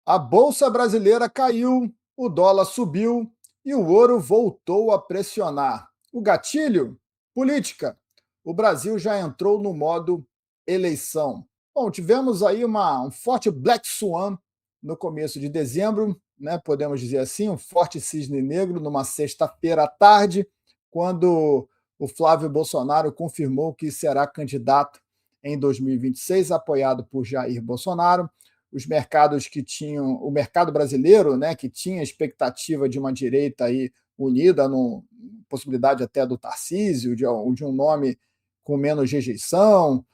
A bolsa brasileira caiu, o dólar subiu e o ouro voltou a pressionar. O gatilho? Política. O Brasil já entrou no modo eleição. Bom, tivemos aí um forte Black Swan no começo de dezembro, né? Podemos dizer assim, um forte cisne negro numa sexta-feira à tarde, quando o Flávio Bolsonaro confirmou que será candidato em 2026, apoiado por Jair Bolsonaro. Os mercados que tinham, o mercado brasileiro, né, que tinha expectativa de uma direita aí unida, possibilidade até do Tarcísio, de um nome com menos rejeição,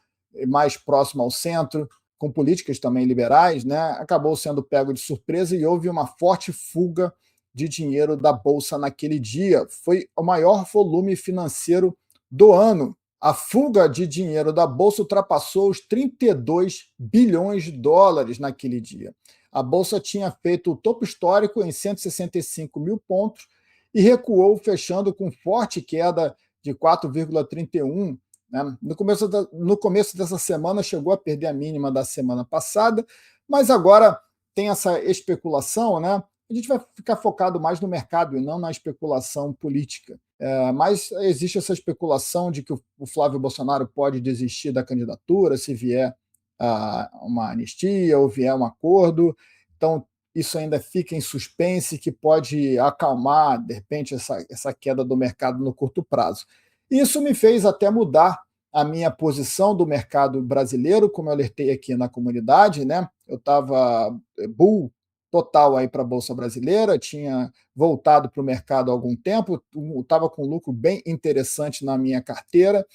mais próximo ao centro, com políticas também liberais, né, acabou sendo pego de surpresa e houve uma forte fuga de dinheiro da Bolsa naquele dia. Foi o maior volume financeiro do ano. A fuga de dinheiro da Bolsa ultrapassou os 32 bilhões de dólares naquele dia. A Bolsa tinha feito o topo histórico em 165 mil pontos e recuou, fechando com forte queda de 4,31. Né? No começo dessa semana chegou a perder a mínima da semana passada, mas agora tem essa especulação, né? A gente vai ficar focado mais no mercado e não na especulação política. Mas existe essa especulação de que o Flávio Bolsonaro pode desistir da candidatura se vier uma anistia ou vier um acordo. Então, isso ainda fica em suspense, que pode acalmar, de repente, essa queda do mercado no curto prazo. Isso me fez até mudar a minha posição do mercado brasileiro, como eu alertei aqui na comunidade, né? Eu estava bull total aí para a Bolsa Brasileira, tinha voltado para o mercado há algum tempo, estava com um lucro bem interessante na minha carteira,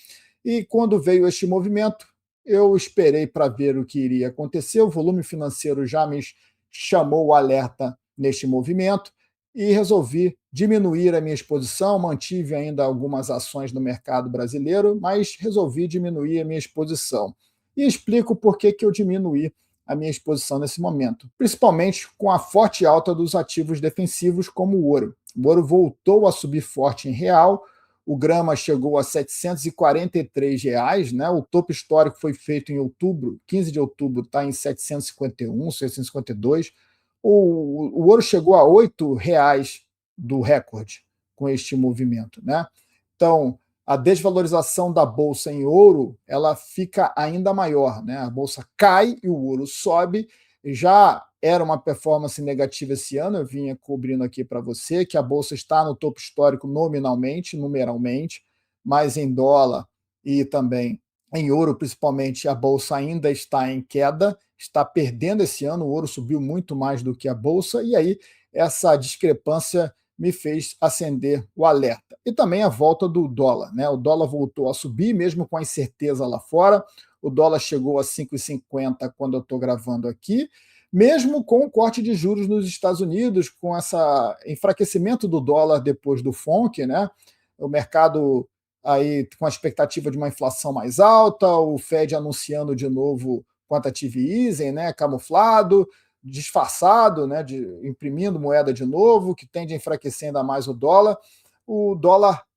e quando veio este movimento, eu esperei para ver o que iria acontecer, o volume financeiro já me chamou o alerta neste movimento, e resolvi diminuir a minha exposição, mantive ainda algumas ações no mercado brasileiro, mas resolvi diminuir a minha exposição. E explico por que eu diminuí a minha exposição nesse momento, principalmente com a forte alta dos ativos defensivos como o ouro. O ouro voltou a subir forte em real, o grama chegou a R$ 743, né? O topo histórico foi feito em outubro, 15 de outubro, está em 751, 752. O ouro chegou a R$ 8 do recorde com este movimento, né? Então, a desvalorização da bolsa em ouro ela fica ainda maior, né? A bolsa cai e o ouro sobe. Já era uma performance negativa esse ano, eu vinha cobrindo aqui para você que a bolsa está no topo histórico nominalmente, numeralmente, mas em dólar e também em ouro, principalmente, a bolsa ainda está em queda, está perdendo esse ano, o ouro subiu muito mais do que a bolsa, e aí essa discrepância me fez acender o alerta. E também a volta do dólar, né? O dólar voltou a subir, mesmo com a incerteza lá fora. O dólar chegou a 5,50 quando eu estou gravando aqui, mesmo com o corte de juros nos Estados Unidos, com esse enfraquecimento do dólar depois do FONC, né? O mercado aí com a expectativa de uma inflação mais alta, o Fed anunciando de novo quantitative easing, né? Camuflado, disfarçado, né, imprimindo moeda de novo, que tende a enfraquecer ainda mais o dólar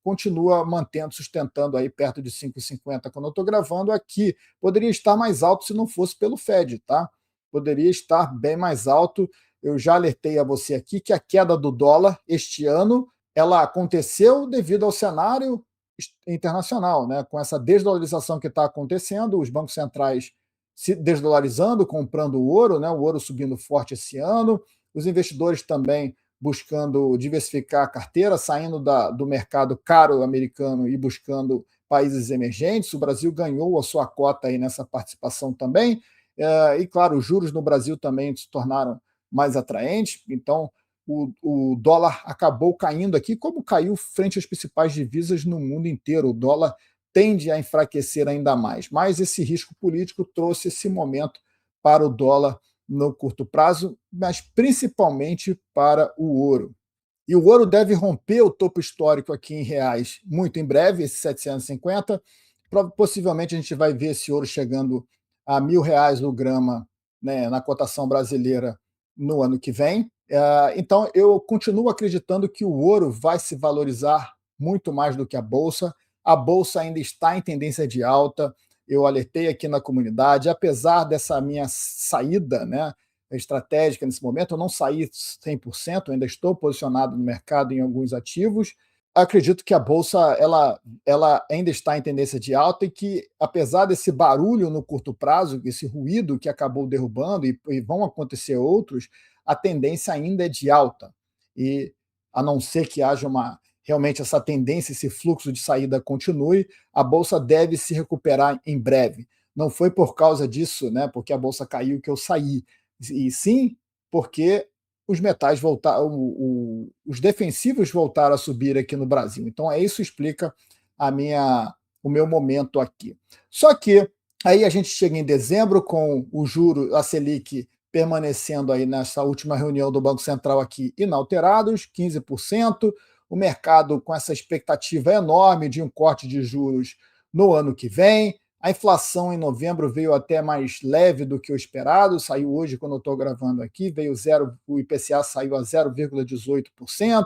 continua sustentando aí perto de 5,50 quando eu estou gravando aqui. Poderia estar mais alto se não fosse pelo Fed, tá? Poderia estar bem mais alto. Eu já alertei a você aqui que a queda do dólar este ano ela aconteceu devido ao cenário internacional, né? Com essa desvalorização que está acontecendo, os bancos centrais se desdolarizando, comprando o ouro, né? O ouro subindo forte esse ano, os investidores também buscando diversificar a carteira, saindo do mercado caro americano e buscando países emergentes. O Brasil ganhou a sua cota aí nessa participação também, e claro, os juros no Brasil também se tornaram mais atraentes, então o dólar acabou caindo aqui, como caiu frente às principais divisas no mundo inteiro. O dólar tende a enfraquecer ainda mais. Mas esse risco político trouxe esse momento para o dólar no curto prazo, mas principalmente para o ouro. E o ouro deve romper o topo histórico aqui em reais muito em breve, esse 750. Possivelmente a gente vai ver esse ouro chegando a R$ 1.000 o grama, né, na cotação brasileira no ano que vem. Então, eu continuo acreditando que o ouro vai se valorizar muito mais do que a bolsa. A bolsa ainda está em tendência de alta. Eu alertei aqui na comunidade, apesar dessa minha saída, né, estratégica nesse momento. Eu não saí 100%, ainda estou posicionado no mercado em alguns ativos. Acredito que a bolsa ela ainda está em tendência de alta e que, apesar desse barulho no curto prazo, esse ruído que acabou derrubando e vão acontecer outros, a tendência ainda é de alta. E a não ser que haja realmente essa tendência, esse fluxo de saída continue, a bolsa deve se recuperar em breve. Não foi por causa disso, né, porque a bolsa caiu, que eu saí, e sim porque os metais voltaram, os defensivos voltaram a subir aqui no Brasil. Então, isso explica o meu momento aqui. Só que aí a gente chega em dezembro com o juro, a Selic, permanecendo aí nessa última reunião do Banco Central aqui inalterados, 15%, o mercado com essa expectativa enorme de um corte de juros no ano que vem. A inflação em novembro veio até mais leve do que o esperado, saiu hoje, quando eu estou gravando aqui, veio zero, o IPCA saiu a 0,18%.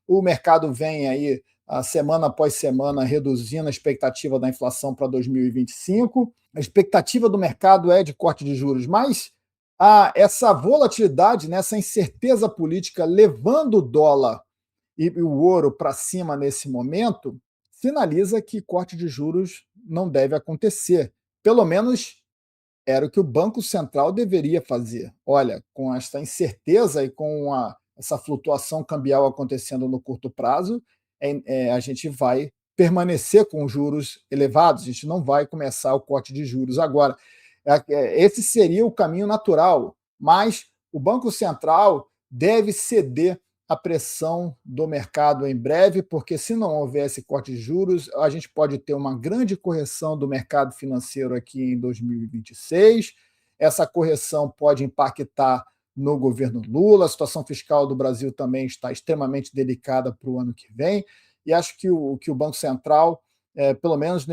O mercado vem aí, semana após semana, reduzindo a expectativa da inflação para 2025. A expectativa do mercado é de corte de juros, mas essa volatilidade, né, essa incerteza política levando o dólar e o ouro para cima nesse momento, sinaliza que corte de juros não deve acontecer. Pelo menos era o que o Banco Central deveria fazer. Olha, com esta incerteza e com essa flutuação cambial acontecendo no curto prazo, a gente vai permanecer com juros elevados, a gente não vai começar o corte de juros agora. Esse seria o caminho natural, mas o Banco Central deve ceder a pressão do mercado em breve, porque se não houver esse corte de juros, a gente pode ter uma grande correção do mercado financeiro aqui em 2026. Essa correção pode impactar no governo Lula, a situação fiscal do Brasil também está extremamente delicada para o ano que vem, e acho que o Banco Central, pelo menos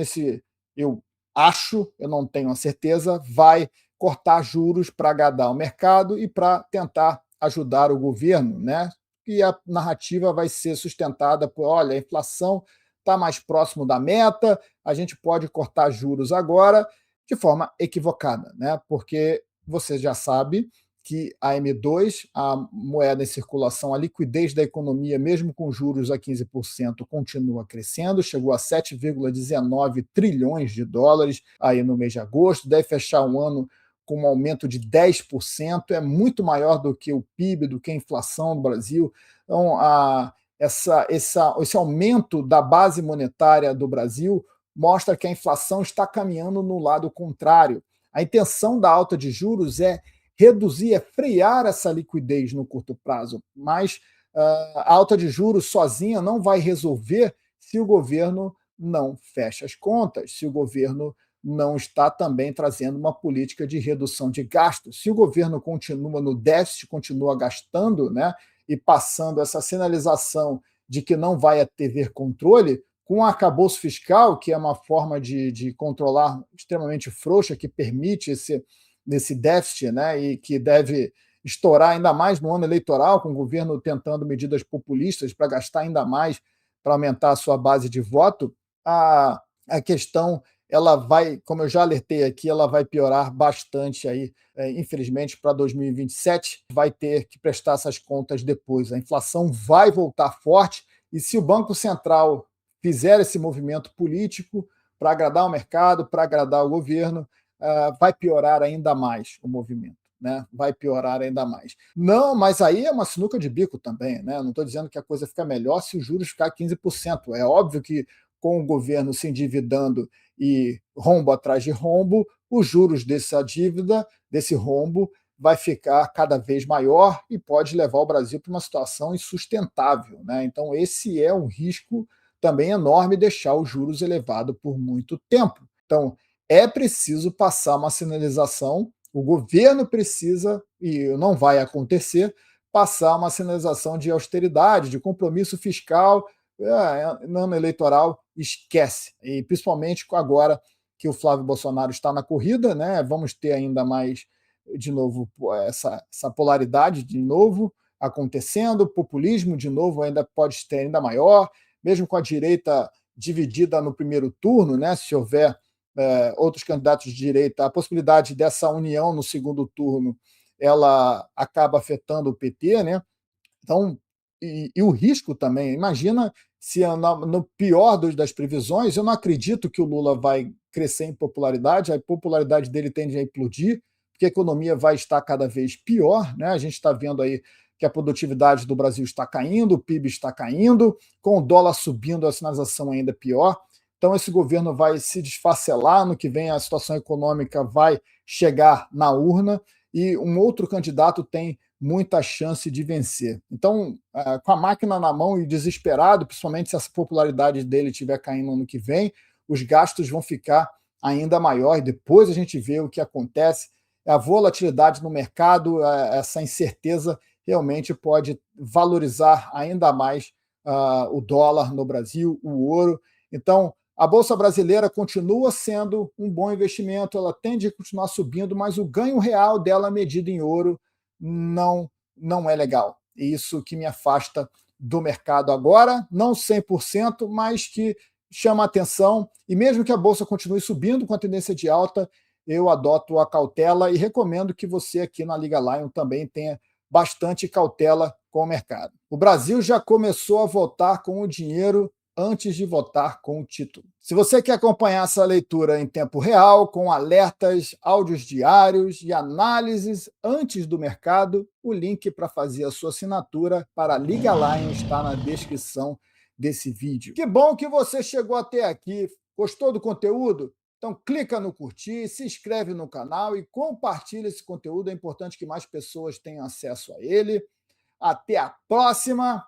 eu acho, eu não tenho a certeza, vai cortar juros para agradar o mercado e para tentar ajudar o governo, né? E a narrativa vai ser sustentada por, olha, a inflação está mais próximo da meta, a gente pode cortar juros agora, de forma equivocada, né? Porque você já sabe que a M2, a moeda em circulação, a liquidez da economia, mesmo com juros a 15%, continua crescendo, chegou a 7,19 trilhões de dólares aí no mês de agosto, deve fechar um ano com um aumento de 10%, é muito maior do que o PIB, do que a inflação no Brasil. Então, esse aumento da base monetária do Brasil mostra que a inflação está caminhando no lado contrário. A intenção da alta de juros é reduzir, é frear essa liquidez no curto prazo, mas a alta de juros sozinha não vai resolver se o governo não fecha as contas, se o governo não está também trazendo uma política de redução de gastos. Se o governo continua no déficit, continua gastando, né, e passando essa sinalização de que não vai haver controle, com o arcabouço fiscal, que é uma forma de controlar extremamente frouxa, que permite esse déficit, né, e que deve estourar ainda mais no ano eleitoral, com o governo tentando medidas populistas para gastar ainda mais, para aumentar a sua base de voto, a questão ela vai, como eu já alertei aqui, ela vai piorar bastante aí, infelizmente, para 2027, vai ter que prestar essas contas depois. A inflação vai voltar forte e se o Banco Central fizer esse movimento político para agradar o mercado, para agradar o governo, vai piorar ainda mais o movimento. Né? Vai piorar ainda mais. Não, mas aí é uma sinuca de bico também. Né? Não estou dizendo que a coisa fica melhor se os juros ficar 15%. É óbvio que com o governo se endividando e rombo atrás de rombo, os juros dessa dívida, desse rombo, vai ficar cada vez maior e pode levar o Brasil para uma situação insustentável. Né? Então, esse é um risco também enorme, deixar os juros elevados por muito tempo. Então, é preciso passar uma sinalização, o governo precisa, e não vai acontecer, passar uma sinalização de austeridade, de compromisso fiscal. No ano eleitoral, esquece. E principalmente agora que o Flávio Bolsonaro está na corrida, né? Vamos ter ainda mais, de novo, essa polaridade de novo acontecendo, o populismo de novo ainda pode ter ainda maior, mesmo com a direita dividida no primeiro turno, né? Se houver outros candidatos de direita, a possibilidade dessa união no segundo turno ela acaba afetando o PT, né? Então, o risco também, imagina se no pior das previsões, eu não acredito que o Lula vai crescer em popularidade, a popularidade dele tende a implodir, porque a economia vai estar cada vez pior, né? A gente está vendo aí que a produtividade do Brasil está caindo, o PIB está caindo, com o dólar subindo, a sinalização ainda é pior. Então, esse governo vai se desfacelar, no que vem a situação econômica vai chegar na urna, e um outro candidato tem muita chance de vencer. Então, com a máquina na mão e desesperado, principalmente se essa popularidade dele estiver caindo no ano que vem, os gastos vão ficar ainda maior e depois a gente vê o que acontece. A volatilidade no mercado, essa incerteza realmente pode valorizar ainda mais o dólar no Brasil, o ouro. Então, a Bolsa Brasileira continua sendo um bom investimento, ela tende a continuar subindo, mas o ganho real dela medido em ouro não é legal. Isso que me afasta do mercado agora, não 100%, mas que chama a atenção. E mesmo que a bolsa continue subindo com a tendência de alta, eu adoto a cautela e recomendo que você aqui na Liga Lion também tenha bastante cautela com o mercado. O Brasil já começou a votar com o dinheiro antes de votar com o título. Se você quer acompanhar essa leitura em tempo real, com alertas, áudios diários e análises antes do mercado, o link para fazer a sua assinatura para a Liga Lion está na descrição desse vídeo. Que bom que você chegou até aqui. Gostou do conteúdo? Então clica no curtir, se inscreve no canal e compartilha esse conteúdo. É importante que mais pessoas tenham acesso a ele. Até a próxima.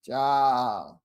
Tchau.